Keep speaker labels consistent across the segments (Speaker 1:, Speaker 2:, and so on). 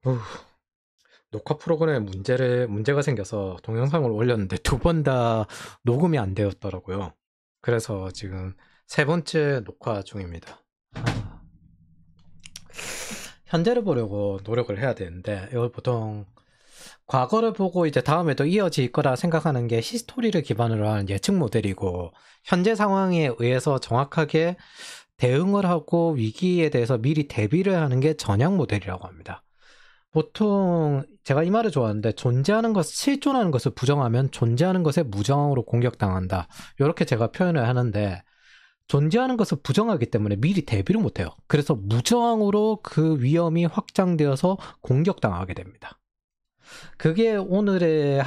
Speaker 1: 어후, 녹화 프로그램에 문제가 생겨서 동영상을 올렸는데 두 번 다 녹음이 안 되었더라고요. 그래서 지금 세 번째 녹화 중입니다. 현재를 보려고 노력을 해야 되는데, 이걸 보통 과거를 보고 이제 다음에도 이어질 거라 생각하는 게 히스토리를 기반으로 한 예측 모델이고, 현재 상황에 의해서 정확하게 대응을 하고 위기에 대해서 미리 대비를 하는 게 전향 모델이라고 합니다. 보통 제가 이 말을 좋아하는데, 존재하는 것, 실존하는 것을 부정하면 존재하는 것에 무정으로 공격당한다, 이렇게 제가 표현을 하는데, 존재하는 것을 부정하기 때문에 미리 대비를 못해요. 그래서 무저항으로 그 위험이 확장되어서 공격당하게 됩니다. 그게 오늘의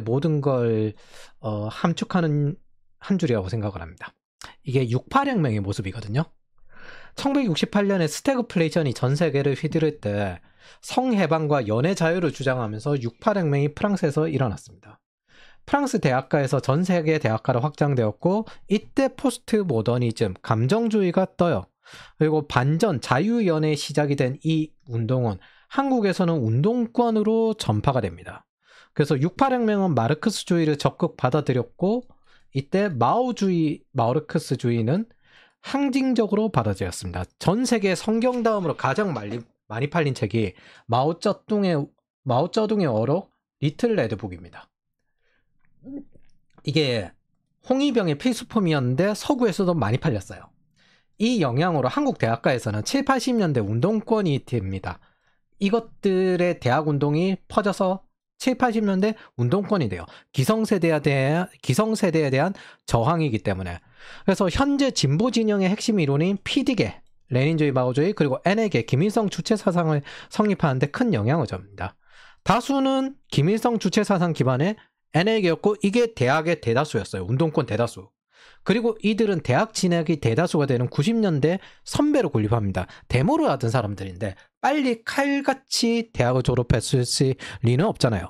Speaker 1: 모든 걸 함축하는 한 줄이라고 생각을 합니다. 이게 68혁명의 모습이거든요. 1968년에 스태그플레이션이 전 세계를 휘두를 때 성해방과 연애 자유를 주장하면서 68혁명이 프랑스에서 일어났습니다. 프랑스 대학가에서 전 세계 대학가로 확장되었고, 이때 포스트 모더니즘, 감정주의가 떠요. 그리고 반전, 자유연애의 시작이 된 이 운동은 한국에서는 운동권으로 전파가 됩니다. 그래서 68혁명은 마르크스주의를 적극 받아들였고, 이때 마르크스주의는 항징적으로 받아들였습니다. 전 세계 성경 다음으로 가장 많이 팔린 책이 마오쩌둥의 어록 리틀 레드북입니다. 이게 홍위병의 필수품이었는데 서구에서도 많이 팔렸어요. 이 영향으로 한국 대학가에서는 7, 80년대 운동권이 됩니다. 이것들의 대학 운동이 퍼져서 7, 80년대 운동권이 돼요. 기성세대에 대한 저항이기 때문에. 그래서 현재 진보 진영의 핵심 이론인 PD계, 레닌주의, 마오주의, 그리고 N에게 김일성 주체 사상을 성립하는 데 큰 영향을 줍니다. 다수는 김일성 주체 사상 기반의 N에게였고, 이게 대학의 대다수였어요. 운동권 대다수. 그리고 이들은 대학 진학이 대다수가 되는 90년대 선배로 군립합니다. 데모를 하던 사람들인데 빨리 칼같이 대학을 졸업했을 리는 없잖아요.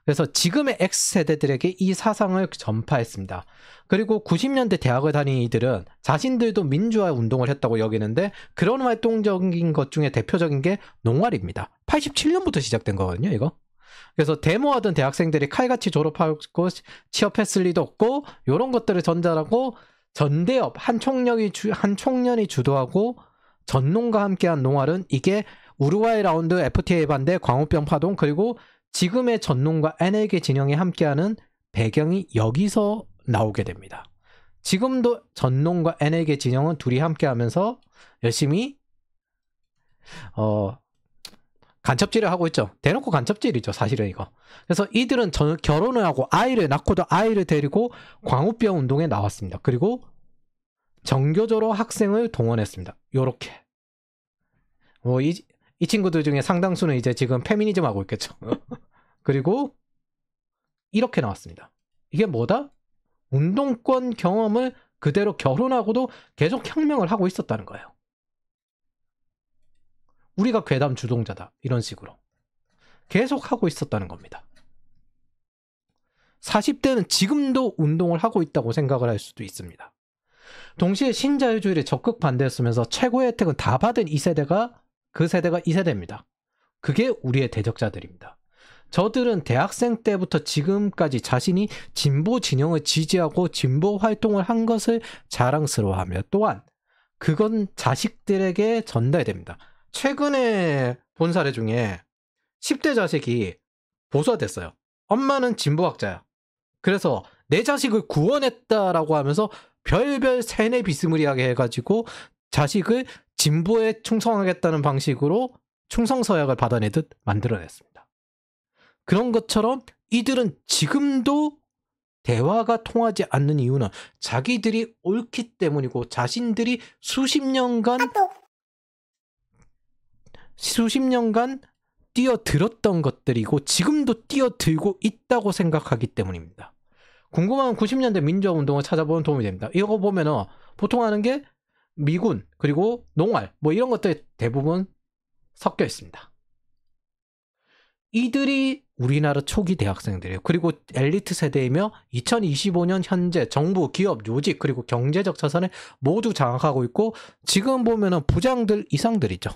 Speaker 1: 그래서 지금의 X세대들에게 이 사상을 전파했습니다. 그리고 90년대 대학을 다닌 이들은 자신들도 민주화 운동을 했다고 여기는데, 그런 활동적인 것 중에 대표적인 게 농활입니다. 87년부터 시작된 거거든요, 이거. 그래서 데모하던 대학생들이 칼같이 졸업하고 취업했을 리도 없고, 이런 것들을 전달하고, 전대협 한 총련이 주도하고 전농과 함께한 농활은 이게 우루과이 라운드, FTA 반대, 광우병 파동, 그리고 지금의 전농과 NLG 진영이 함께하는 배경이 여기서 나오게 됩니다. 지금도 전농과 NLG 진영은 둘이 함께하면서 열심히 간첩질을 하고 있죠. 대놓고 간첩질이죠, 사실은 이거. 그래서 이들은 결혼을 하고 아이를 낳고도 아이를 데리고 광우병 운동에 나왔습니다. 그리고 정교조로 학생을 동원했습니다. 요렇게. 이 친구들 중에 상당수는 이제 지금 페미니즘 하고 있겠죠. 그리고 이렇게 나왔습니다. 이게 뭐다? 운동권 경험을 그대로 결혼하고도 계속 혁명을 하고 있었다는 거예요. 우리가 괴담 주동자다, 이런 식으로 계속 하고 있었다는 겁니다. 40대는 지금도 운동을 하고 있다고 생각을 할 수도 있습니다. 동시에 신자유주의를 적극 반대했으면서 최고의 혜택은 다 받은 그 세대가 이 세대입니다. 그게 우리의 대적자들입니다. 저들은 대학생 때부터 지금까지 자신이 진보 진영을 지지하고 진보 활동을 한 것을 자랑스러워하며, 또한 그건 자식들에게 전달됩니다. 최근에 본 사례 중에 10대 자식이 보수화됐어요. 엄마는 진보학자야. 그래서 내 자식을 구원했다라고 하면서 별별 세뇌 비스무리하게 해가지고 자식을 진보에 충성하겠다는 방식으로 충성서약을 받아내듯 만들어냈습니다. 그런 것처럼 이들은 지금도 대화가 통하지 않는 이유는 자기들이 옳기 때문이고, 자신들이 수십 년간 뛰어들었던 것들이고 지금도 뛰어들고 있다고 생각하기 때문입니다. 궁금한 90년대 민주화운동을 찾아보면 도움이 됩니다. 이거 보면은 보통 하는 게 미군, 그리고 농활, 뭐 이런 것들 대부분 섞여 있습니다. 이들이 우리나라 초기 대학생들이에요. 그리고 엘리트 세대이며 2025년 현재 정부, 기업, 요직, 그리고 경제적 자산을 모두 장악하고 있고, 지금 보면은 부장들 이상들이죠.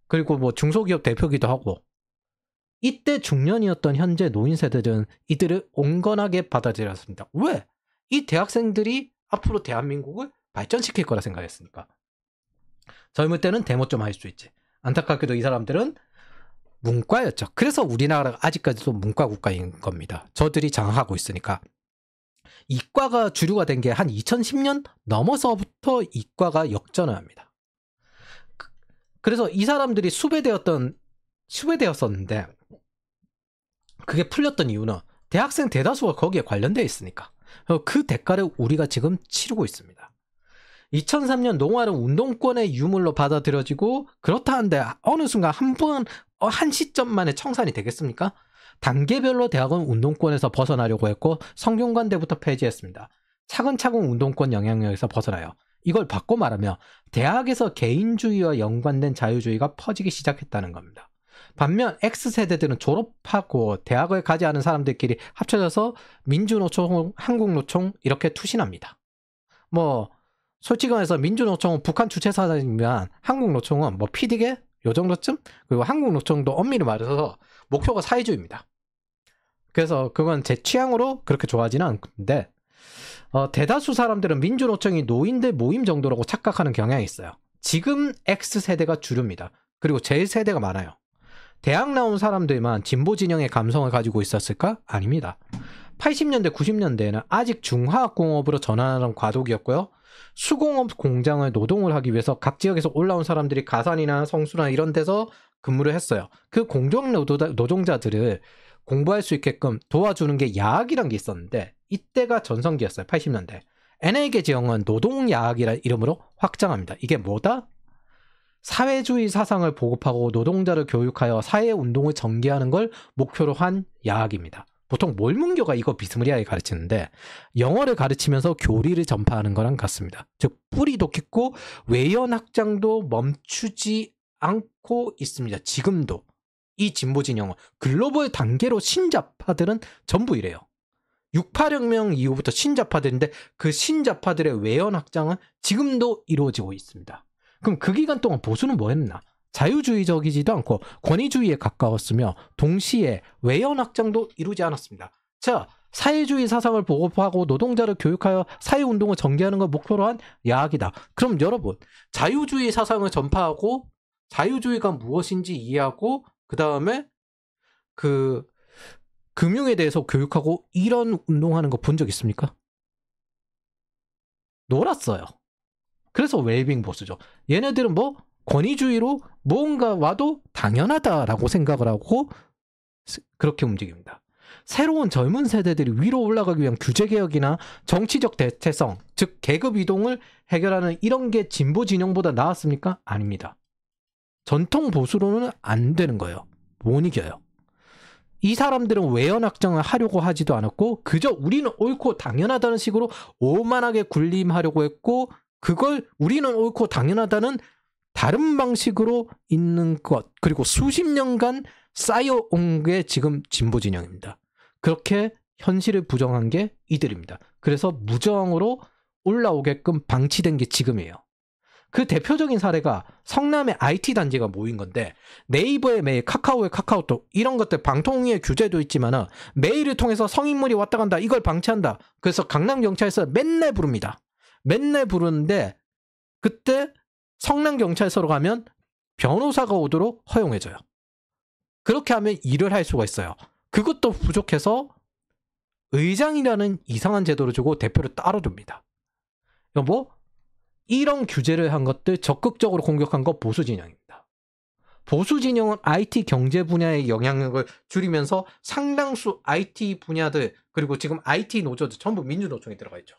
Speaker 1: 그리고 뭐 중소기업 대표기도 하고, 이때 중년이었던 현재 노인 세대들은 이들을 온건하게 받아들였습니다. 왜? 이 대학생들이 앞으로 대한민국을 발전시킬 거라 생각했으니까. 젊을 때는 데모 좀 할 수 있지. 안타깝게도 이 사람들은 문과였죠. 그래서 우리나라가 아직까지도 문과 국가인 겁니다. 저들이 장악하고 있으니까. 이과가 주류가 된 게 한 2010년 넘어서부터 이과가 역전을 합니다. 그래서 이 사람들이 수배되었었는데 그게 풀렸던 이유는 대학생 대다수가 거기에 관련되어 있으니까. 그 대가를 우리가 지금 치르고 있습니다. 2003년 농활은 운동권의 유물로 받아들여지고, 그렇다 한데 어느 순간 한 시점만에 청산이 되겠습니까? 단계별로 대학은 운동권에서 벗어나려고 했고 성균관대부터 폐지했습니다. 차근차근 운동권 영향력에서 벗어나요. 이걸 바꿔 말하면 대학에서 개인주의와 연관된 자유주의가 퍼지기 시작했다는 겁니다. 반면 X세대들은 졸업하고 대학을 가지 않은 사람들끼리 합쳐져서 민주노총, 한국노총 이렇게 투신합니다. 뭐 솔직히 말해서 민주노총은 북한 주체사이지만 한국노총은 뭐 피디계 요 정도쯤? 그리고 한국노총도 엄밀히 말해서 목표가 사회주의입니다. 그래서 그건 제 취향으로 그렇게 좋아하지는 않는데, 대다수 사람들은 민주노총이 노인들 모임 정도라고 착각하는 경향이 있어요. 지금 X세대가 주류입니다. 그리고 Z세대가 많아요. 대학 나온 사람들만 진보 진영의 감성을 가지고 있었을까? 아닙니다. 80년대, 90년대에는 아직 중화학공업으로 전환하는 과도기였고요. 수공업 공장을 노동을 하기 위해서 각 지역에서 올라온 사람들이 가산이나 성수나 이런 데서 근무를 했어요. 그 공정 노동자들을 공부할 수 있게끔 도와주는 게 야학이란 게 있었는데, 이때가 전성기였어요. 80년대. NL계 지형은 노동야학이라는 이름으로 확장합니다. 이게 뭐다? 사회주의 사상을 보급하고 노동자를 교육하여 사회운동을 전개하는 걸 목표로 한 야학입니다. 보통 몰문교가 이거 비스무리하게 가르치는데 영어를 가르치면서 교리를 전파하는 거랑 같습니다. 즉 뿌리도 깊고 외연 확장도 멈추지 않고 있습니다. 지금도 이 진보 진영은 글로벌 단계로 신자파들은 전부 이래요. 6.8혁명 이후부터 신자파들인데 그 신자파들의 외연 확장은 지금도 이루어지고 있습니다. 그럼 그 기간 동안 보수는 뭐 했나? 자유주의적이지도 않고 권위주의에 가까웠으며 동시에 외연 확장도 이루지 않았습니다. 자, 사회주의 사상을 보급하고 노동자를 교육하여 사회운동을 전개하는 걸 목표로 한 야학이다. 그럼 여러분, 자유주의 사상을 전파하고 자유주의가 무엇인지 이해하고 그 다음에 그 금융에 대해서 교육하고 이런 운동하는 거 본 적 있습니까? 놀았어요. 그래서 웰빙 보수죠. 얘네들은 뭐 권위주의로 뭔가 와도 당연하다라고 생각을 하고 그렇게 움직입니다. 새로운 젊은 세대들이 위로 올라가기 위한 규제개혁이나 정치적 대체성, 즉 계급 이동을 해결하는 이런 게 진보 진영보다 나았습니까? 아닙니다. 전통 보수로는 안 되는 거예요. 못 이겨요. 이 사람들은 외연 확장을 하려고 하지도 않았고 그저 우리는 옳고 당연하다는 식으로 오만하게 군림하려고 했고, 그걸 우리는 옳고 당연하다는 다른 방식으로 있는 것, 그리고 수십 년간 쌓여온 게 지금 진보 진영입니다. 그렇게 현실을 부정한 게 이들입니다. 그래서 무저항으로 올라오게끔 방치된 게 지금이에요. 그 대표적인 사례가 성남의 IT 단지가 모인 건데, 네이버의 메일, 카카오의 카카오톡 이런 것들 방통위의 규제도 있지만 메일을 통해서 성인물이 왔다 간다, 이걸 방치한다. 그래서 강남경찰서 맨날 부릅니다. 맨날 부르는데 그때 성남경찰서로 가면 변호사가 오도록 허용해줘요. 그렇게 하면 일을 할 수가 있어요. 그것도 부족해서 의장이라는 이상한 제도를 주고 대표를 따로 둡니다. 뭐 이런 규제를 한 것들 적극적으로 공격한 거 보수 진영입니다. 보수 진영은 IT 경제 분야의 영향력을 줄이면서 상당수 IT 분야들, 그리고 지금 IT 노조들 전부 민주노총에 들어가 있죠.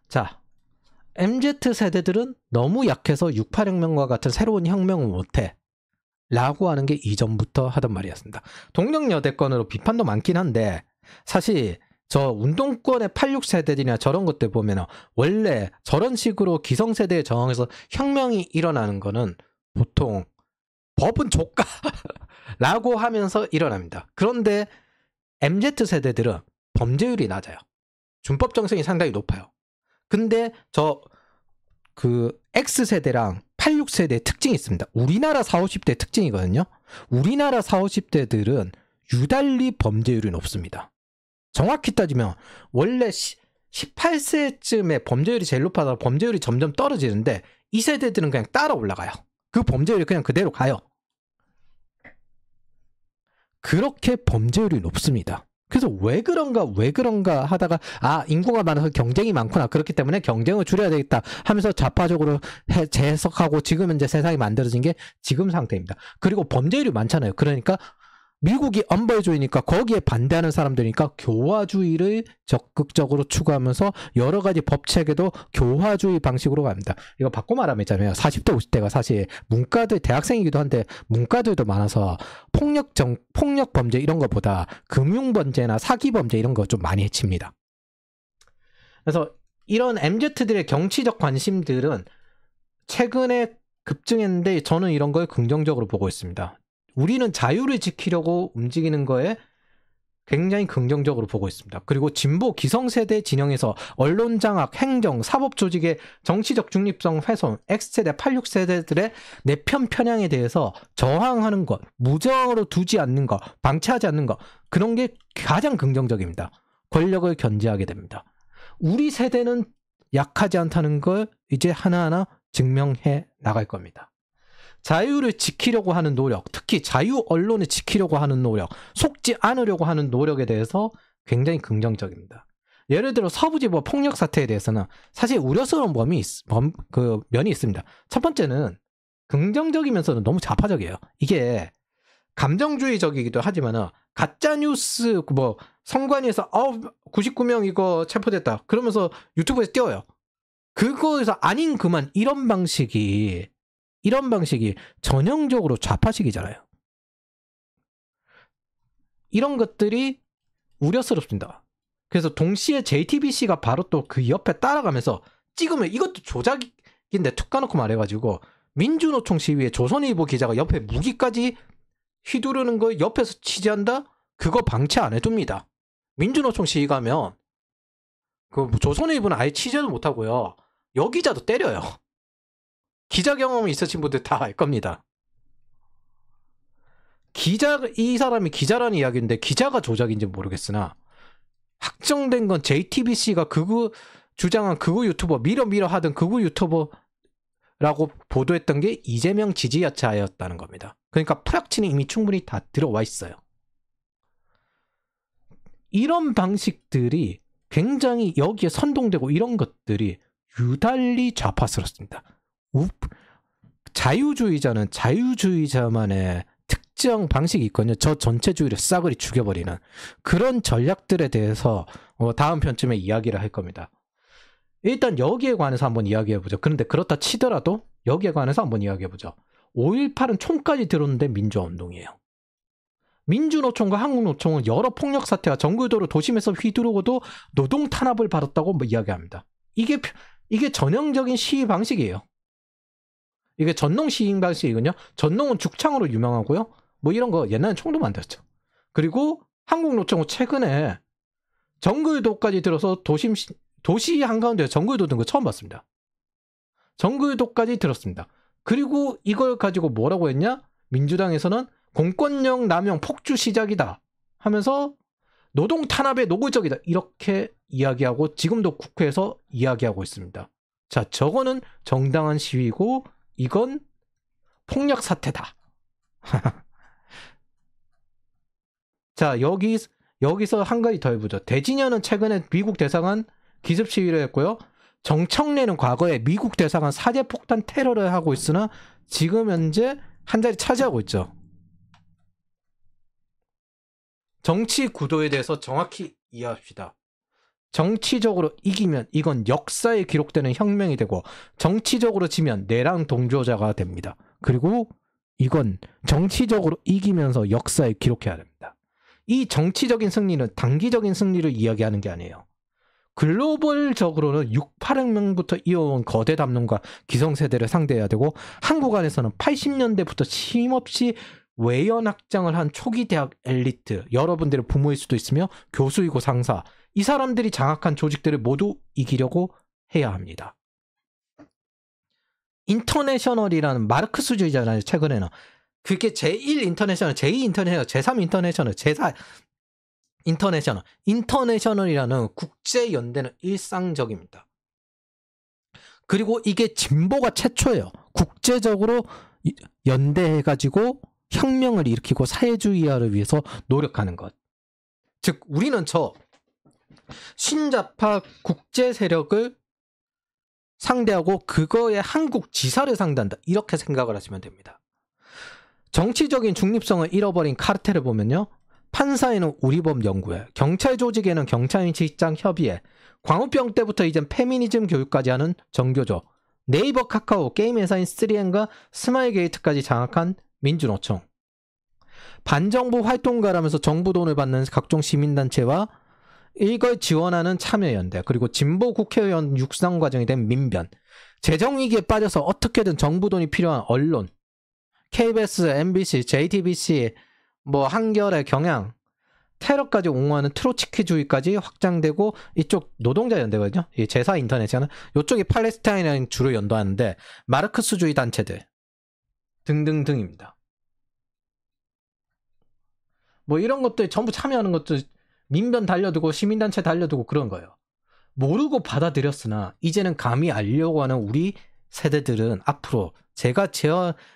Speaker 1: 자, MZ세대들은 너무 약해서 6.8혁명과 같은 새로운 혁명을 못해 라고 하는 게 이전부터 하던 말이었습니다. 동력여대권으로 비판도 많긴 한데, 사실 저 운동권의 86세대들이나 저런 것들 보면 원래 저런 식으로 기성세대에 저항해서 혁명이 일어나는 거는 보통 법은 조까 라고 하면서 일어납니다. 그런데 MZ세대들은 범죄율이 낮아요. 준법 정성이 상당히 높아요. 근데 저 그 X세대랑 86세대의 특징이 있습니다. 우리나라 40, 50대 특징이거든요. 우리나라 40, 50대들은 유달리 범죄율이 높습니다. 정확히 따지면 원래 18세쯤에 범죄율이 제일 높아서 범죄율이 점점 떨어지는데 이 세대들은 그냥 따라 올라가요. 그 범죄율이 그냥 그대로 가요. 그렇게 범죄율이 높습니다. 그래서 왜 그런가 하다가 인구가 많아서 경쟁이 많구나. 그렇기 때문에 경쟁을 줄여야 되겠다 하면서 좌파적으로 재해석하고 지금 현재 세상이 만들어진 게 지금 상태입니다. 그리고 범죄율이 많잖아요. 그러니까 미국이 엄벌주의니까 거기에 반대하는 사람들이니까 교화주의를 적극적으로 추구하면서 여러 가지 법체계도 교화주의 방식으로 갑니다. 이거 바꿔 말하면 있잖아요. 40대, 50대가 사실 문과들, 대학생이기도 한데 문과들도 많아서 폭력 범죄 이런 것보다 금융범죄나 사기범죄 이런 거 좀 많이 해칩니다. 그래서 이런 MZ들의 정치적 관심들은 최근에 급증했는데 저는 이런 걸 긍정적으로 보고 있습니다. 우리는 자유를 지키려고 움직이는 거에 굉장히 긍정적으로 보고 있습니다. 그리고 진보 기성세대 진영에서 언론 장악, 행정, 사법 조직의 정치적 중립성 훼손, X세대, 86세대들의 내편 편향에 대해서 저항하는 것, 무저항으로 두지 않는 것, 방치하지 않는 것, 그런 게 가장 긍정적입니다. 권력을 견제하게 됩니다. 우리 세대는 약하지 않다는 걸 이제 하나하나 증명해 나갈 겁니다. 자유를 지키려고 하는 노력, 특히 자유 언론을 지키려고 하는 노력, 속지 않으려고 하는 노력에 대해서 굉장히 긍정적입니다. 예를 들어 서부지법 폭력 사태에 대해서는 사실 우려스러운 면이 있습니다. 첫 번째는 긍정적이면서는 너무 좌파적이에요. 이게 감정주의적이기도 하지만은 가짜 뉴스 선관위에서 99명 이거 체포됐다 그러면서 유튜브에서 띄워요. 그거에서 아닌 그만 이런 방식이 전형적으로 좌파식이잖아요. 이런 것들이 우려스럽습니다. 그래서 동시에 JTBC가 바로 또 그 옆에 따라가면서 찍으면 이것도 조작인데 툭 까놓고 말해가지고 민주노총 시위에 조선일보 기자가 옆에 무기까지 휘두르는 거 옆에서 취재한다? 그거 방치 안 해둡니다. 민주노총 시위 가면 그 조선일보는 아예 취재도 못하고요. 여기자도 때려요. 기자 경험이 있으신 분들 다 알 겁니다. 이 사람이 기자라는 이야기인데 기자가 조작인지 모르겠으나 확정된 건 JTBC가 주장한 극우 유튜버 밀어 하던 극우 유튜버라고 보도했던 게 이재명 지지자였다는 겁니다. 그러니까 프락치는 이미 충분히 다 들어와 있어요. 이런 방식들이 굉장히 여기에 선동되고 이런 것들이 유달리 좌파스럽습니다. 자유주의자는 자유주의자만의 특정 방식이 있거든요. 저 전체주의를 싸그리 죽여버리는 그런 전략들에 대해서 다음 편쯤에 이야기를 할 겁니다. 일단 여기에 관해서 한번 이야기해보죠. 그런데 그렇다 치더라도 여기에 관해서 한번 이야기해보죠. 5.18은 총까지 들었는데 민주화운동이에요. 민주노총과 한국노총은 여러 폭력 사태와 정글도로 도심에서 휘두르고도 노동 탄압을 받았다고 이야기합니다. 이게 전형적인 시위 방식이에요. 이게 전농 시위 방식이거든요. 전농은 죽창으로 유명하고요. 이런 거 옛날엔 총도 만들었죠. 그리고 한국노총은 최근에 정글도까지 들어서 도시 한가운데 정글도 든 거 처음 봤습니다. 정글도까지 들었습니다. 그리고 이걸 가지고 뭐라고 했냐? 민주당에서는 공권력 남용 폭주 시작이다 하면서 노동 탄압의 노골적이다 이렇게 이야기하고 지금도 국회에서 이야기하고 있습니다. 자, 저거는 정당한 시위고 이건 폭력 사태다. 자, 여기서 한 가지 더 해보죠. 대진현은 최근에 미국 대사관 기습 시위를 했고요. 정청래는 과거에 미국 대사관 사제폭탄 테러를 하고 있으나 지금 현재 한 자리 차지하고 있죠. 정치 구도에 대해서 정확히 이해합시다. 정치적으로 이기면 이건 역사에 기록되는 혁명이 되고 정치적으로 지면 내랑 동조자가 됩니다. 그리고 이건 정치적으로 이기면서 역사에 기록해야 됩니다. 이 정치적인 승리는 단기적인 승리를 이야기하는 게 아니에요. 글로벌적으로는 6.8혁명부터 이어온 거대 담론과 기성세대를 상대해야 되고 한국 안에서는 80년대부터 쉼없이 외연 확장을 한 초기 대학 엘리트, 여러분들의 부모일 수도 있으며 교수이고 상사, 이 사람들이 장악한 조직들을 모두 이기려고 해야 합니다. 인터내셔널이라는 마르크스주의잖아요. 최근에는. 그게 제1 인터내셔널, 제2 인터내셔널, 제3 인터내셔널, 제4 인터내셔널. 인터내셔널이라는 국제연대는 일상적입니다. 그리고 이게 진보가 최초예요. 국제적으로 연대해가지고 혁명을 일으키고 사회주의화를 위해서 노력하는 것. 즉 우리는 저 신자파 국제 세력을 상대하고 그거에 한국 지사를 상대한다. 이렇게 생각을 하시면 됩니다. 정치적인 중립성을 잃어버린 카르텔을 보면요. 판사에는 우리법 연구회, 경찰 조직에는 경찰인 직장 협의회, 광우병 때부터 이젠 페미니즘 교육까지 하는 정교조, 네이버 카카오, 게임 회사인 3M과 스마일게이트까지 장악한 민주노총, 반정부 활동가라면서 정부 돈을 받는 각종 시민단체와 이걸 지원하는 참여연대, 그리고 진보 국회의원 육성 과정이 된 민변, 재정위기에 빠져서 어떻게든 정부 돈이 필요한 언론, KBS, MBC, JTBC, 한겨레, 경향, 테러까지 옹호하는 트로츠키주의까지 확장되고 이쪽 노동자 연대거든요. 이 제4 인터내셔널, 이쪽이 팔레스타인을 주로 연도하는데 마르크스주의 단체들 등등등입니다. 이런 것들 전부 참여하는 것도 민변 달려두고 시민단체 달려두고 그런 거예요. 모르고 받아들였으나 이제는 감히 알려고 하는 우리 세대들은 앞으로 제가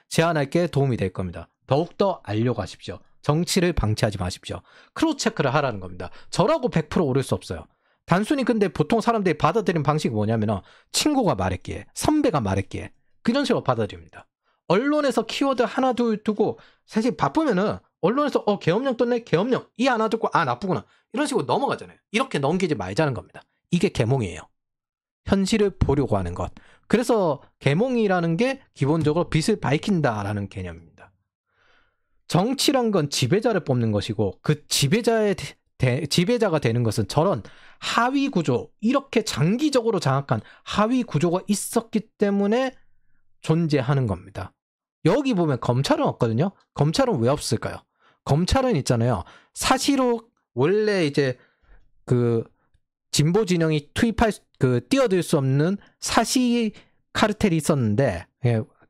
Speaker 1: 제안할 게 도움이 될 겁니다. 더욱더 알려고 하십시오. 정치를 방치하지 마십시오. 크로스체크를 하라는 겁니다. 저라고 100% 오를 수 없어요. 단순히 근데 보통 사람들이 받아들이는 방식이 뭐냐면 친구가 말했기에, 선배가 말했기에 그런 식으로 받아들입니다. 언론에서 키워드 하나 둘 두고 사실 바쁘면은 언론에서 계엄령 떴네, 계엄령 이 하나 듣고 나쁘구나 이런 식으로 넘어가잖아요. 이렇게 넘기지 말자는 겁니다. 이게 계몽이에요. 현실을 보려고 하는 것. 그래서 계몽이라는 게 기본적으로 빛을 밝힌다라는 개념입니다. 정치란 건 지배자를 뽑는 것이고 그 지배자가 되는 것은 저런 하위 구조, 이렇게 장기적으로 장악한 하위 구조가 있었기 때문에 존재하는 겁니다. 여기 보면 검찰은 없거든요. 검찰은 왜 없을까요? 검찰은 있잖아요. 사시로 원래 이제 그 진보 진영이 뛰어들 수 없는 사시 카르텔이 있었는데,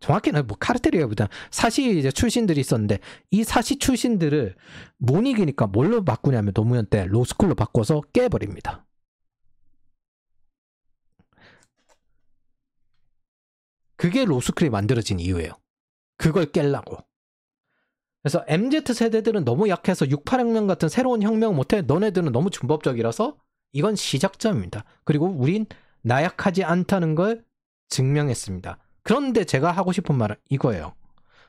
Speaker 1: 정확히는 카르텔이라기보다 사시 이제 출신들이 있었는데 이 사시 출신들을 못 이기니까 뭘로 바꾸냐면 노무현 때 로스쿨로 바꿔서 깨버립니다. 그게 로스쿨이 만들어진 이유예요. 그걸 깰라고. 그래서 MZ세대들은 너무 약해서 6.8혁명 같은 새로운 혁명 못해. 너네들은 너무 준법적이라서 이건 시작점입니다. 그리고 우린 나약하지 않다는 걸 증명했습니다. 그런데 제가 하고 싶은 말은 이거예요.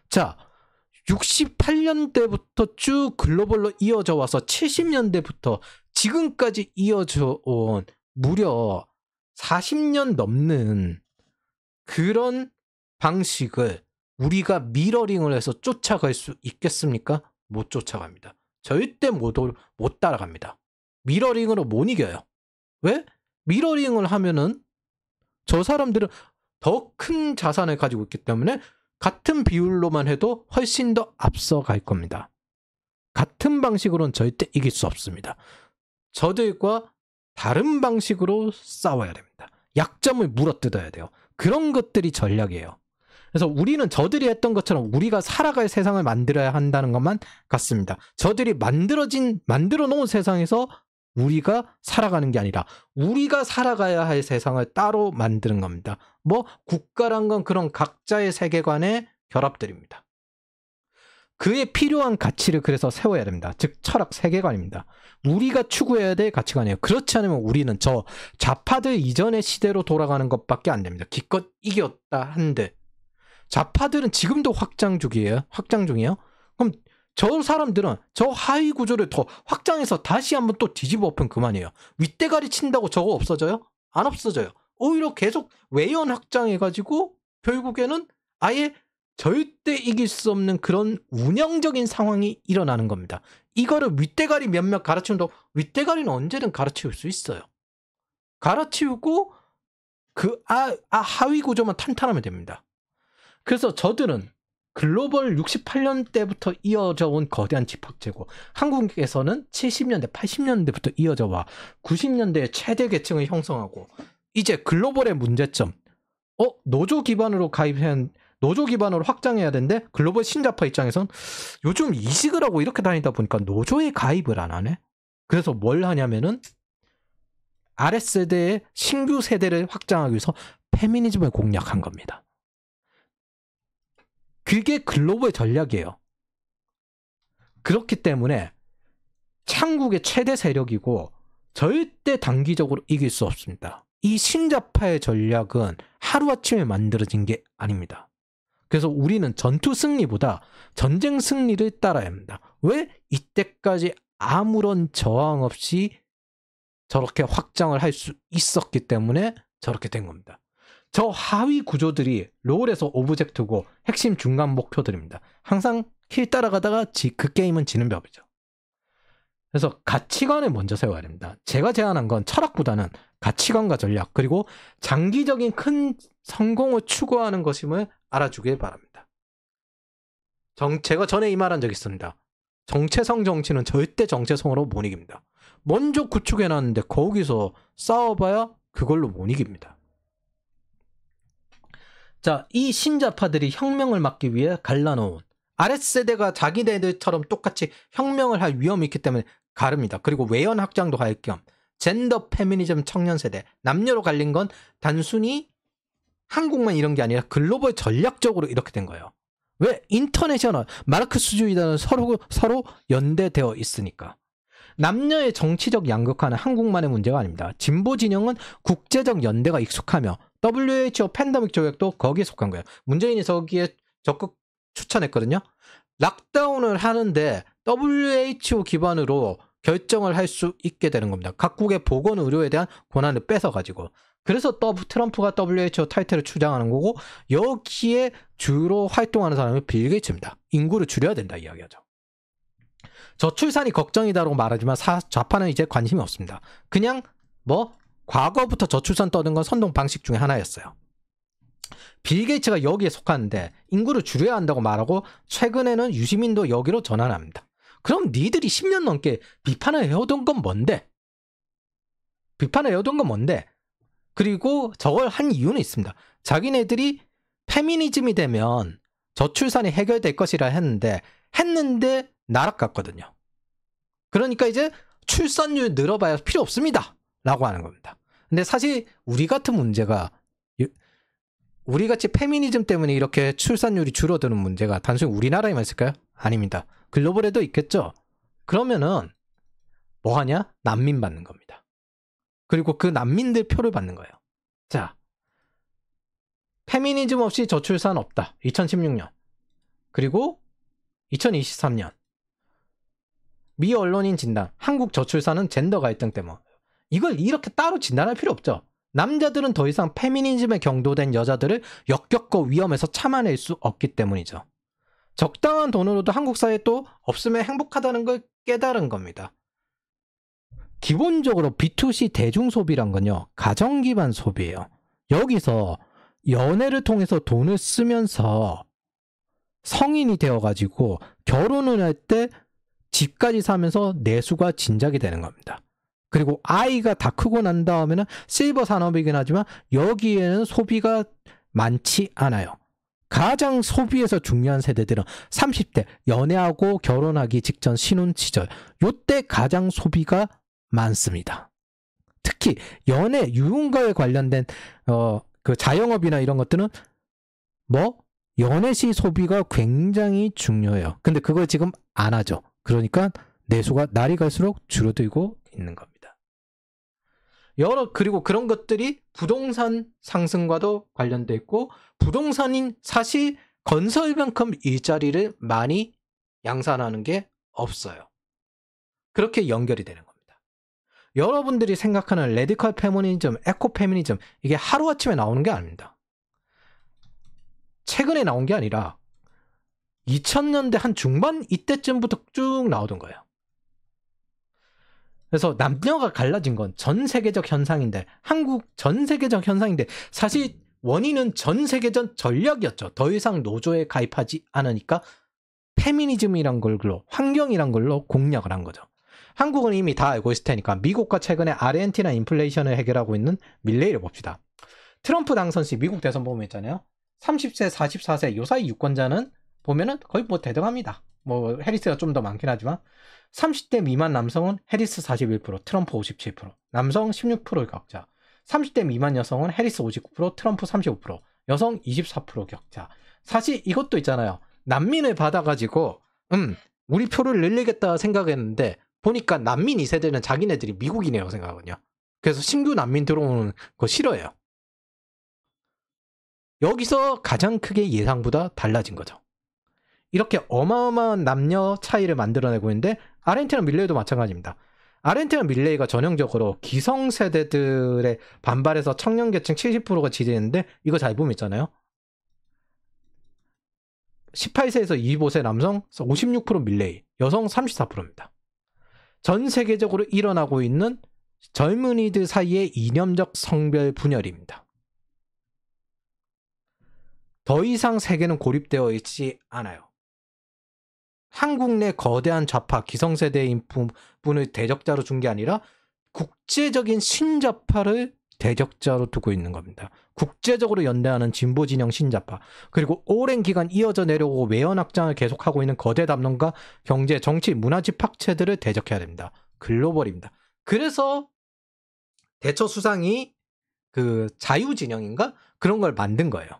Speaker 1: 자, 68년대부터 쭉 글로벌로 이어져 와서 70년대부터 지금까지 이어져 온 무려 40년 넘는 그런 방식을 우리가 미러링을 해서 쫓아갈 수 있겠습니까? 못 쫓아갑니다. 절대 못 따라갑니다. 미러링으로 못 이겨요. 왜? 미러링을 하면은 저 사람들은 더 큰 자산을 가지고 있기 때문에 같은 비율로만 해도 훨씬 더 앞서갈 겁니다. 같은 방식으로는 절대 이길 수 없습니다. 저들과 다른 방식으로 싸워야 됩니다. 약점을 물어뜯어야 돼요. 그런 것들이 전략이에요. 그래서 우리는 저들이 했던 것처럼 우리가 살아갈 세상을 만들어야 한다는 것만 같습니다. 저들이 만들어 놓은 세상에서 우리가 살아가는 게 아니라 우리가 살아가야 할 세상을 따로 만드는 겁니다. 국가란 건 그런 각자의 세계관의 결합들입니다. 그에 필요한 가치를 그래서 세워야 됩니다. 즉 철학 세계관입니다. 우리가 추구해야 될 가치관이에요. 그렇지 않으면 우리는 저 좌파들 이전의 시대로 돌아가는 것밖에 안 됩니다. 기껏 이겼다 한들 좌파들은 지금도 확장 중이에요. 그럼 저 사람들은 저 하위 구조를 더 확장해서 다시 한번 또 뒤집어 엎으면 그만이에요. 윗대가리 친다고 저거 없어져요? 안 없어져요. 오히려 계속 외연 확장해가지고 결국에는 아예 절대 이길 수 없는 그런 운영적인 상황이 일어나는 겁니다. 이거를 윗대가리 몇몇 가르치는데 윗대가리는 언제든 가르치울 수 있어요. 가르치우고 그 하위 구조만 탄탄하면 됩니다. 그래서 저들은 글로벌 68년 때부터 이어져 온 거대한 집합제고 한국에서는 70년대, 80년대부터 이어져 와 90년대에 최대 계층을 형성하고 이제 글로벌의 문제점, 노조 기반으로 노조 기반으로 확장해야 되는데 글로벌 신자파 입장에선 요즘 이직을 하고 이렇게 다니다 보니까 노조에 가입을 안 하네. 그래서 뭘 하냐면은 아랫세대의 신규 세대를 확장하기 위해서 페미니즘을 공략한 겁니다. 그게 글로벌 전략이에요. 그렇기 때문에 창국의 최대 세력이고 절대 단기적으로 이길 수 없습니다. 이 신자파의 전략은 하루아침에 만들어진 게 아닙니다. 그래서 우리는 전투 승리보다 전쟁 승리를 따라야 합니다. 왜? 이때까지 아무런 저항 없이 저렇게 확장을 할 수 있었기 때문에 저렇게 된 겁니다. 저 하위 구조들이 롤에서 오브젝트고 핵심 중간 목표들입니다. 항상 킬 따라가다가 그 게임은 지는 법이죠. 그래서 가치관을 먼저 세워야 됩니다. 제가 제안한 건 철학보다는 가치관과 전략, 그리고 장기적인 큰 성공을 추구하는 것임을 알아주길 바랍니다. 제가 전에 이 말한 적 있습니다. 정체성 정치는 절대 정체성으로 못 이깁니다. 먼저 구축해놨는데 거기서 싸워봐야 그걸로 못 이깁니다. 자, 이 신자파들이 혁명을 막기 위해 갈라놓은 아랫세대가 자기네들처럼 똑같이 혁명을 할 위험이 있기 때문에 가릅니다. 그리고 외연 확장도 할 겸 젠더 페미니즘 청년 세대, 남녀로 갈린 건 단순히 한국만 이런 게 아니라 글로벌 전략적으로 이렇게 된 거예요. 왜? 인터내셔널 마르크스주의자는 서로 연대되어 있으니까. 남녀의 정치적 양극화는 한국만의 문제가 아닙니다. 진보 진영은 국제적 연대가 익숙하며 WHO 팬데믹 조약도 거기에 속한 거예요. 문재인이 저기에 적극 추천했거든요. 락다운을 하는데 WHO 기반으로 결정을 할 수 있게 되는 겁니다. 각국의 보건의료에 대한 권한을 뺏어가지고. 그래서 트럼프가 WHO 타이틀을 주장하는 거고, 여기에 주로 활동하는 사람이 빌 게이츠입니다. 인구를 줄여야 된다 이야기하죠. 저출산이 걱정이다라고 말하지만 좌파는 이제 관심이 없습니다. 그냥 과거부터 저출산 떠든 건 선동 방식 중에 하나였어요. 빌 게이츠가 여기에 속하는데 인구를 줄여야 한다고 말하고 최근에는 유시민도 여기로 전환합니다. 그럼 니들이 10년 넘게 비판을 해오던 건 뭔데? 그리고 저걸 한 이유는 있습니다. 자기네들이 페미니즘이 되면 저출산이 해결될 것이라 했는데 날아갔거든요. 그러니까 이제 출산율 늘어봐야 필요 없습니다 라고 하는 겁니다. 근데 사실 우리 같은 문제가, 우리같이 페미니즘 때문에 이렇게 출산율이 줄어드는 문제가 단순히 우리나라에만 있을까요? 아닙니다. 글로벌에도 있겠죠. 그러면은 뭐 하냐? 난민 받는 겁니다. 그리고 그 난민들 표를 받는 거예요. 자, 페미니즘 없이 저출산 없다. 2016년. 그리고 2023년. 미 언론인 진단. 한국 저출산은 젠더 갈등 때문에. 이걸 이렇게 따로 진단할 필요 없죠. 남자들은 더 이상 페미니즘에 경도된 여자들을 역겹고 위험해서 참아낼 수 없기 때문이죠. 적당한 돈으로도 한국 사회에 또 없으면 행복하다는 걸 깨달은 겁니다. 기본적으로 B2C 대중소비란 건요, 가정 기반 소비예요. 여기서 연애를 통해서 돈을 쓰면서 성인이 되어가지고 결혼을 할 때 집까지 사면서 내수가 진작이 되는 겁니다. 그리고 아이가 다 크고 난 다음에는 실버 산업이긴 하지만 여기에는 소비가 많지 않아요. 가장 소비에서 중요한 세대들은 30대 연애하고 결혼하기 직전 신혼 시절, 요때 가장 소비가 많습니다. 특히 연애 유흥가에 관련된 그 자영업이나 이런 것들은 연애 시 소비가 굉장히 중요해요. 근데 그걸 지금 안 하죠. 그러니까 내수가 날이 갈수록 줄어들고 있는 겁니다. 그리고 그런 것들이 부동산 상승과도 관련돼 있고, 부동산인 사실 건설만큼 일자리를 많이 양산하는 게 없어요. 그렇게 연결이 되는 겁니다. 여러분들이 생각하는 레디컬 페미니즘, 에코 페미니즘, 이게 하루아침에 나오는 게 아닙니다. 최근에 나온 게 아니라 2000년대 한 중반 이때쯤부터 쭉 나오던 거예요. 그래서 남녀가 갈라진 건 전 세계적 현상인데, 한국 전 세계적 현상인데, 사실 원인은 전 세계적 전략이었죠. 더 이상 노조에 가입하지 않으니까 페미니즘이란 걸로, 환경이란 걸로 공략을 한 거죠. 한국은 이미 다 알고 있을 테니까 미국과 최근에 아르헨티나 인플레이션을 해결하고 있는 밀레이를 봅시다. 트럼프 당선 시 미국 대선 보면 있잖아요. 30세, 44세 요 사이 유권자는 보면은 거의 뭐 대등합니다. 뭐 해리스가 좀 더 많긴 하지만 30대 미만 남성은 해리스 41%, 트럼프 57%, 남성 16% 격차. 30대 미만 여성은 해리스 59%, 트럼프 35%, 여성 24% 격차. 사실 이것도 있잖아요. 난민을 받아가지고 우리 표를 늘리겠다 생각했는데 보니까 난민 2세대는 자기네들이 미국인이라고 생각하거든요. 그래서 신규 난민 들어오는 거 싫어해요. 여기서 가장 크게 예상보다 달라진 거죠. 이렇게 어마어마한 남녀 차이를 만들어내고 있는데 아르헨티나 밀레이도 마찬가지입니다. 아르헨티나 밀레이가 전형적으로 기성세대들의 반발에서 청년계층 70%가 지지했는데 이거 잘 보면 있잖아요. 18세에서 25세 남성 56% 밀레이, 여성 34%입니다. 전 세계적으로 일어나고 있는 젊은이들 사이의 이념적 성별 분열입니다. 더 이상 세계는 고립되어 있지 않아요. 한국 내 거대한 좌파 기성세대인 분을 대적자로 준 게 아니라 국제적인 신좌파를 대적자로 두고 있는 겁니다. 국제적으로 연대하는 진보 진영 신좌파, 그리고 오랜 기간 이어져 내려오고 외연 확장을 계속하고 있는 거대 담론과 경제, 정치, 문화 집합체들을 대적해야 됩니다. 글로벌입니다. 그래서 대처 수상이 그 자유 진영인가? 그런 걸 만든 거예요.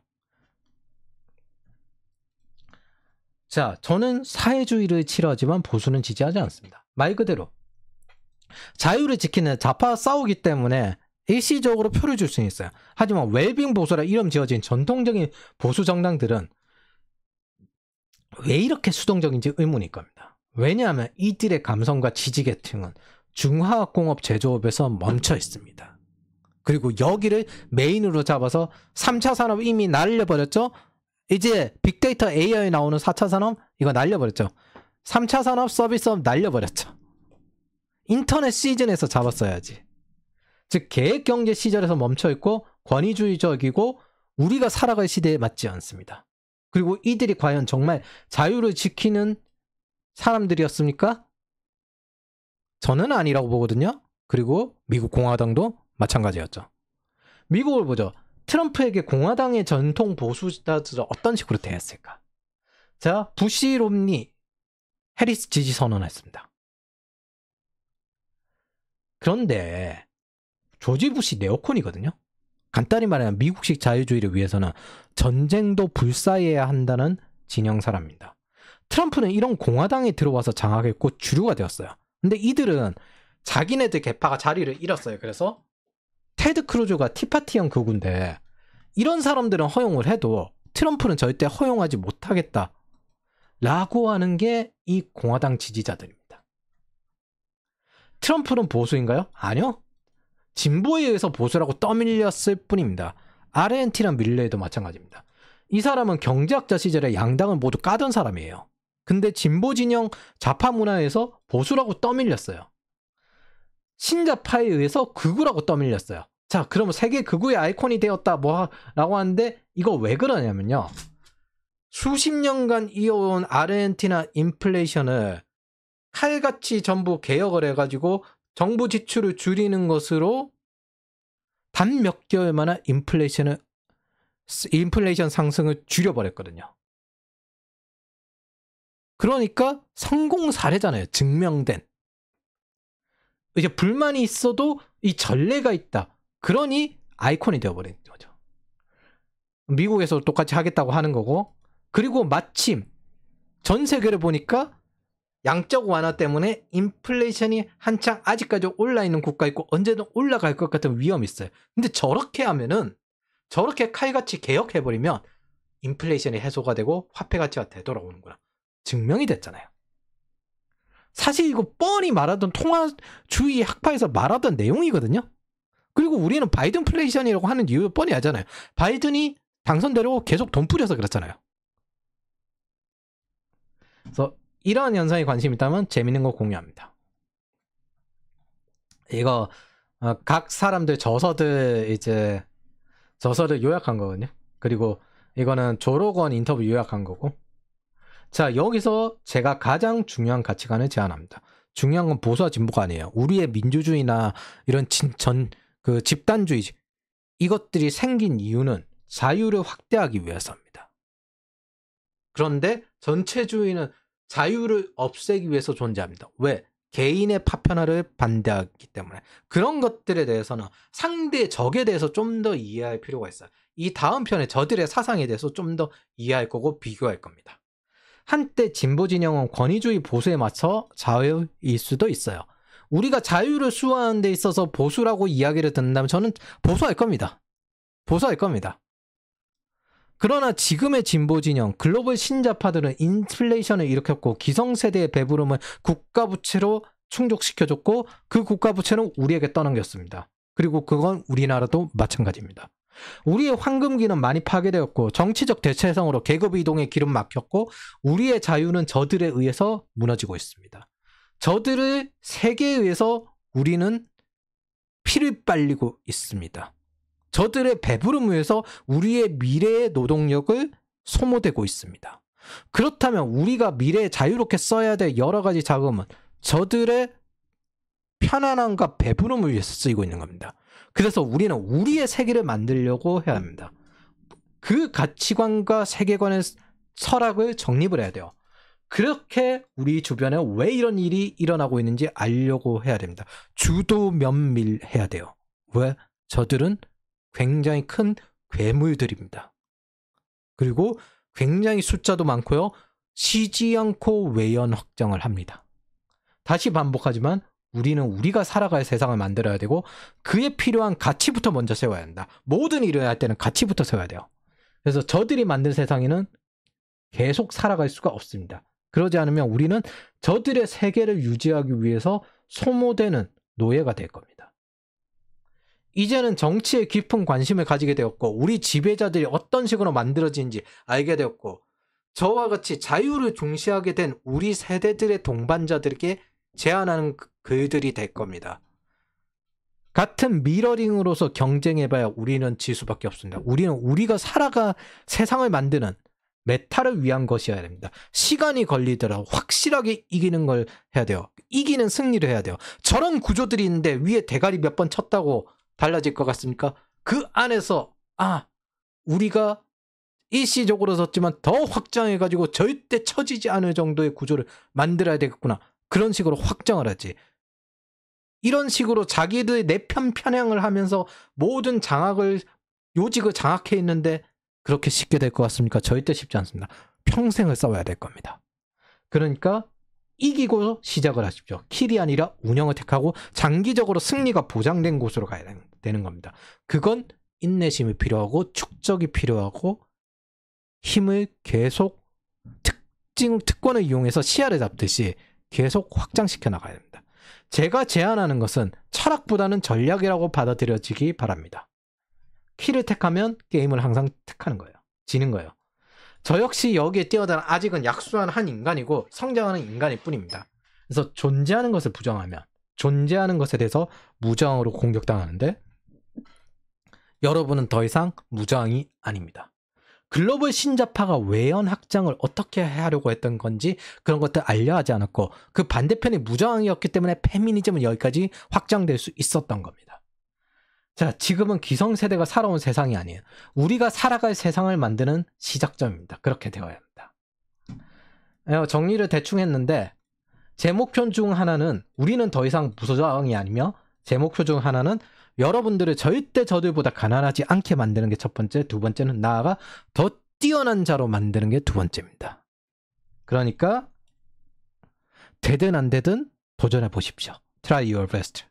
Speaker 1: 자, 저는 사회주의를 싫어하지만 보수는 지지하지 않습니다. 말 그대로 자유를 지키는 좌파와 싸우기 때문에 일시적으로 표를 줄 수는 있어요. 하지만 웰빙 보수라 이름 지어진 전통적인 보수 정당들은 왜 이렇게 수동적인지 의문일 겁니다. 왜냐하면 이들의 감성과 지지 계층은 중화학공업 제조업에서 멈춰 있습니다. 그리고 여기를 메인으로 잡아서 3차 산업 이미 날려버렸죠. 이제 빅데이터 AI 나오는 4차 산업 이거 날려버렸죠. 3차 산업 서비스업 날려버렸죠. 인터넷 시즌에서 잡았어야지. 즉 계획경제 시절에서 멈춰있고 권위주의적이고 우리가 살아갈 시대에 맞지 않습니다. 그리고 이들이 과연 정말 자유를 지키는 사람들이었습니까? 저는 아니라고 보거든요. 그리고 미국 공화당도 마찬가지였죠. 미국을 보죠. 트럼프에게 공화당의 전통 보수자들은 어떤 식으로 대했을까? 자, 부시, 롬니, 해리스 지지 선언했습니다. 그런데 조지 부시 네오콘이거든요. 간단히 말하면 미국식 자유주의를 위해서는 전쟁도 불사해야 한다는 진영 사람입니다. 트럼프는 이런 공화당에 들어와서 장악했고 주류가 되었어요. 근데 이들은 자기네들 계파가 자리를 잃었어요. 그래서 테드 크루즈가 티파티형 극우인데 이런 사람들은 허용을 해도 트럼프는 절대 허용하지 못하겠다 라고 하는 게 이 공화당 지지자들입니다. 트럼프는 보수인가요? 아니요. 진보에 의해서 보수라고 떠밀렸을 뿐입니다. 아르헨티나 밀레이도 마찬가지입니다. 이 사람은 경제학자 시절에 양당을 모두 까던 사람이에요. 근데 진보 진영 좌파 문화에서 보수라고 떠밀렸어요. 신좌파에 의해서 극우라고 떠밀렸어요. 자, 그러면 세계 극우의 아이콘이 되었다 라고 하는데 이거 왜 그러냐면요. 수십 년간 이어온 아르헨티나 인플레이션을 칼같이 전부 개혁을 해가지고 정부 지출을 줄이는 것으로 단 몇 개월 만에 인플레이션 상승을 줄여버렸거든요. 그러니까 성공 사례잖아요. 증명된. 이제 불만이 있어도 이 전례가 있다. 그러니 아이콘이 되어버린 거죠. 미국에서 똑같이 하겠다고 하는 거고, 그리고 마침 전 세계를 보니까 양적 완화 때문에 인플레이션이 한창 아직까지 올라있는 국가 있고 언제든 올라갈 것 같은 위험이 있어요. 근데 저렇게 하면은, 저렇게 칼같이 개혁해버리면 인플레이션이 해소가 되고 화폐 가치가 되돌아오는구나. 증명이 됐잖아요. 사실 이거 뻔히 말하던 통화주의 학파에서 말하던 내용이거든요. 그리고 우리는 바이든 플레이션이라고 하는 이유 뻔히 알잖아요. 바이든이 당선되려고 계속 돈 뿌려서 그렇잖아요. 그래서 이러한 현상에 관심 있다면 재밌는 거 공유합니다. 이거 각 사람들 저서를 요약한 거거든요. 그리고 이거는 조로건 인터뷰 요약한 거고. 자, 여기서 제가 가장 중요한 가치관을 제안합니다. 중요한 건 보수와 진보가 아니에요. 우리의 민주주의나 이런 집단주의, 이것들이 생긴 이유는 자유를 확대하기 위해서입니다. 그런데 전체주의는 자유를 없애기 위해서 존재합니다. 왜? 개인의 파편화를 반대하기 때문에. 그런 것들에 대해서는 상대 적에 대해서 좀 더 이해할 필요가 있어요. 이 다음 편에 저들의 사상에 대해서 좀 더 이해할 거고 비교할 겁니다. 한때 진보 진영은 권위주의 보수에 맞춰 자유일 수도 있어요. 우리가 자유를 수호하는 데 있어서 보수라고 이야기를 듣는다면 저는 보수할 겁니다. 보수할 겁니다. 그러나 지금의 진보 진영, 글로벌 신자파들은 인플레이션을 일으켰고 기성세대의 배부름을 국가부채로 충족시켜줬고 그 국가부채는 우리에게 떠넘겼습니다. 그리고 그건 우리나라도 마찬가지입니다. 우리의 황금기는 많이 파괴되었고 정치적 대체성으로 계급 이동의 길은 막혔고 우리의 자유는 저들에 의해서 무너지고 있습니다. 저들의 세계에 의해서 우리는 피를 빨리고 있습니다. 저들의 배부름을 위해서 우리의 미래의 노동력을 소모되고 있습니다. 그렇다면 우리가 미래에 자유롭게 써야 될 여러 가지 자금은 저들의 편안함과 배부름을 위해서 쓰이고 있는 겁니다. 그래서 우리는 우리의 세계를 만들려고 해야 합니다. 그 가치관과 세계관의 철학을 정립을 해야 돼요. 그렇게 우리 주변에 왜 이런 일이 일어나고 있는지 알려고 해야 됩니다. 주도 면밀해야 돼요. 왜? 저들은 굉장히 큰 괴물들입니다. 그리고 굉장히 숫자도 많고요. 쉬지 않고 외연 확장을 합니다. 다시 반복하지만 우리는 우리가 살아갈 세상을 만들어야 되고 그에 필요한 가치부터 먼저 세워야 한다. 모든 일을 할 때는 가치부터 세워야 돼요. 그래서 저들이 만든 세상에는 계속 살아갈 수가 없습니다. 그러지 않으면 우리는 저들의 세계를 유지하기 위해서 소모되는 노예가 될 겁니다. 이제는 정치에 깊은 관심을 가지게 되었고 우리 지배자들이 어떤 식으로 만들어진지 알게 되었고 저와 같이 자유를 중시하게 된 우리 세대들의 동반자들에게 제안하는 글들이 될 겁니다. 같은 미러링으로서 경쟁해봐야 우리는 질 수밖에 없습니다. 우리는 우리가 살아가 세상을 만드는 메타를 위한 것이어야 됩니다. 시간이 걸리더라도 확실하게 이기는 걸 해야 돼요. 이기는 승리를 해야 돼요. 저런 구조들이 있는데 위에 대가리 몇 번 쳤다고 달라질 것 같습니까? 그 안에서 우리가 일시적으로 섰지만 더 확장해가지고 절대 처지지 않을 정도의 구조를 만들어야 되겠구나. 그런 식으로 확장을 하지. 이런 식으로 자기들 내 편 편향을 하면서 모든 요직을 장악해 있는데 그렇게 쉽게 될 것 같습니까? 절대 쉽지 않습니다. 평생을 싸워야 될 겁니다. 그러니까 이기고 시작을 하십시오. 킬이 아니라 운영을 택하고 장기적으로 승리가 보장된 곳으로 가야 되는 겁니다. 그건 인내심이 필요하고 축적이 필요하고 힘을 계속 특권을 이용해서 시야를 잡듯이 계속 확장시켜 나가야 됩니다. 제가 제안하는 것은 철학보다는 전략이라고 받아들여지기 바랍니다. 키를 택하면 게임을 항상 택하는 거예요. 지는 거예요. 저 역시 여기에 뛰어드는 아직은 약수한 한 인간이고 성장하는 인간일 뿐입니다. 그래서 존재하는 것을 부정하면 존재하는 것에 대해서 무저항으로 공격당하는데 여러분은 더 이상 무저항이 아닙니다. 글로벌 신자파가 외연 확장을 어떻게 하려고 했던 건지 그런 것들 알려하지 않았고 그 반대편이 무저항이었기 때문에 페미니즘은 여기까지 확장될 수 있었던 겁니다. 자, 지금은 기성세대가 살아온 세상이 아니에요. 우리가 살아갈 세상을 만드는 시작점입니다. 그렇게 되어야 합니다. 정리를 대충 했는데 제 목표 중 하나는 우리는 더 이상 무저항이 아니며 제 목표 중 하나는 여러분들을 절대 저들보다 가난하지 않게 만드는 게 첫 번째, 두 번째는 나아가 더 뛰어난 자로 만드는 게 두 번째입니다. 그러니까 되든 안 되든 도전해 보십시오. Try your best.